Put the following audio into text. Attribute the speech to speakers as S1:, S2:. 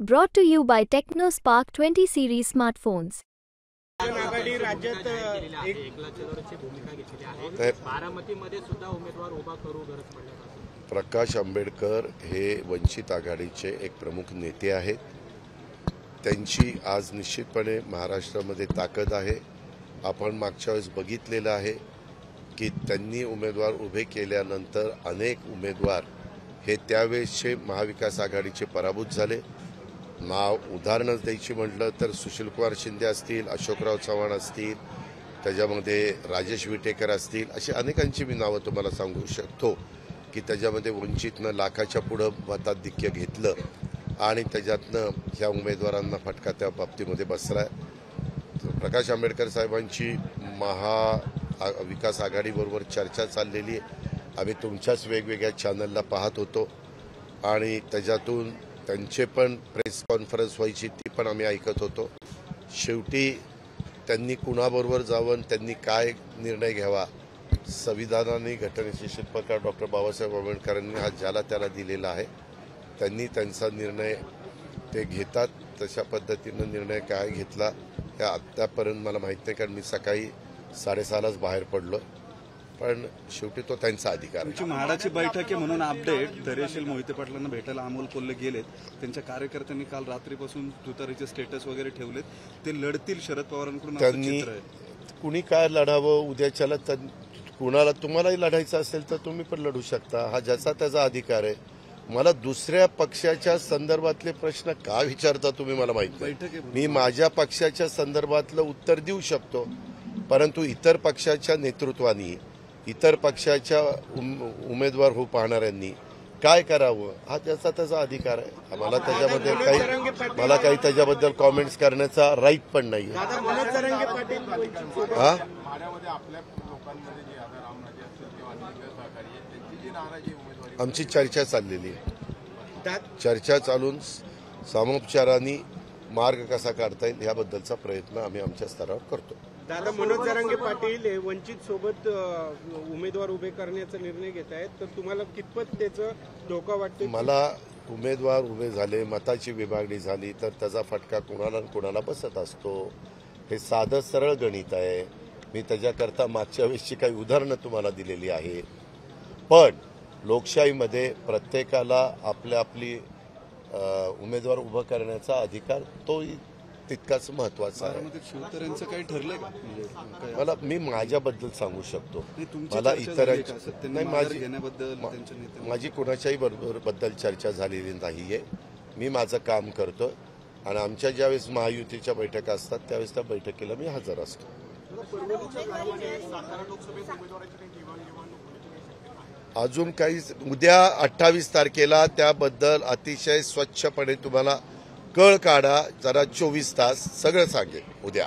S1: Brought to you by TechnoSpark 20 series smartphones.
S2: आघाडी राज्यात
S3: बारामतीमध्ये सुद्धा उमेदवार उभा करू गरज पडल्यास
S4: प्रकाश आंबेडकर हे वंचित आघाडीचे एक प्रमुख नेते आहेत. त्यांची आज निश्चितपणे महाराष्ट्रामध्ये ताकद आहे. आपण मागच्या वेळेस बघितलेलं आहे की त्यांनी उमेदवार उभे केल्यानंतर अनेक उमेदवार हे त्यावेळेसचे महाविकास आघाडीचे पराभूत झाले. नाव उदाहरणच द्यायची म्हटलं तर सुशीलकुमार शिंदे असतील, अशोकराव चव्हाण असतील, त्याच्यामध्ये राजेश विटेकर असतील, अशी अनेकांची मी नावं तुम्हाला सांगू शकतो की त्याच्यामध्ये वंचितनं लाखाच्या पुढं मताधिक्य घेतलं आणि त्याच्यातनं ह्या उमेदवारांना फटका त्या बाबतीमध्ये बसला. प्रकाश आंबेडकर साहेबांची महाविकास आघाडीबरोबर चर्चा चाललेली आहे. आम्ही तुमच्याच वेगवेगळ्या चॅनलला पाहत होतो आणि त्याच्यातून त्यांचे पण प्रेस कॉन्फरन्स व्हायची ती पण आम्ही ऐकत होतो. शेवटी त्यांनी कुणाबरोबर जावं, त्यांनी काय निर्णय घ्यावा, संविधानाने घटनेचे शिल्पकार डॉक्टर बाबासाहेब आंबेडकरांनी हा ज्याला त्याला दिलेला आहे. त्यांनी त्यांचा निर्णय ते घेतात. तशा पद्धतीनं निर्णय काय घेतला हे आत्तापर्यंत मला माहीत नाही, कारण मी सकाळी 6:30लाच बाहेर पडलो. पण शेवटी तो त्यांचा अधिकार आहे.
S5: म्हाडाची बैठक आहे म्हणून अपडेट. धैर्यशील मोहिते पाटलांना भेटायला अमोल कोल्हे गेलेत. त्यांच्या कार्यकर्त्यांनी काल रात्रीपासून तुतारीचे स्टेटस वगैरे ठेवलेत. ते लढतील शरद पवारांकडून.
S4: त्यांनी कुणी काय लढावं उद्याच्याला, कुणाला तुम्हालाही लढायचं असेल तर तुम्ही पण लढू शकता. हा ज्याचा त्याचा अधिकार आहे. मला दुसऱ्या पक्षाच्या संदर्भातले प्रश्न का विचारता तुम्ही मला माहित नाही. मी माझ्या पक्षाच्या संदर्भातलं उत्तर देऊ शकतो, परंतु इतर पक्षाच्या नेतृत्वानी, इतर पक्षाच्या उमेदवार हो पाहणाऱ्यांनी काय करावं हा त्याचा त्याचा अधिकार आहे. मला काही त्याच्याबद्दल कॉमेंट्स करण्याचा राईट पण नाही. आमची चर्चा चाललेली आहे. चर्चा चालून सामोपचाराने मार्ग कसा काढता येईल याबद्दलचा प्रयत्न आम्ही आमच्या स्तरावर करतो.
S2: दादा, मनोज जरांगे पाटील वंचित सोबत उमेदवार उभे करण्याचा निर्णय घेत आहेत, तर तुम्हाला कितपत त्याचा धोका वाटतो?
S4: मला उमेदवार उभे झाले, मताची विभागणी झाली तर त्याचा फटका कुणाला कुणाला बसत असतो. हे साधं सरळ गणित आहे. मी त्याच्याकरता मागच्या वेळेसची काही उदाहरणं तुम्हाला दिलेली आहे. पण लोकशाहीमध्ये प्रत्येकाला आपली उमेदवार उभं करण्याचा अधिकार तो तितकाच महत्वाचा आहे.
S5: शिवतऱ्यांचं काही ठरलंय का?
S4: मी माझ्याबद्दल सांगू शकतो. मला माझी कुणाच्याही बद्दल चर्चा झालेली नाहीये. मी माझं काम करतो आणि आमच्या ज्यावेळेस महायुतीच्या बैठका असतात त्यावेळेस त्या बैठकीला मी हजर असतो. अजून काही उद्या 28 तारखेला त्याबद्दल अतिशय स्वच्छपणे तुम्हाला कळ काढा. जरा 24 तास सगळं सांगेल उद्या.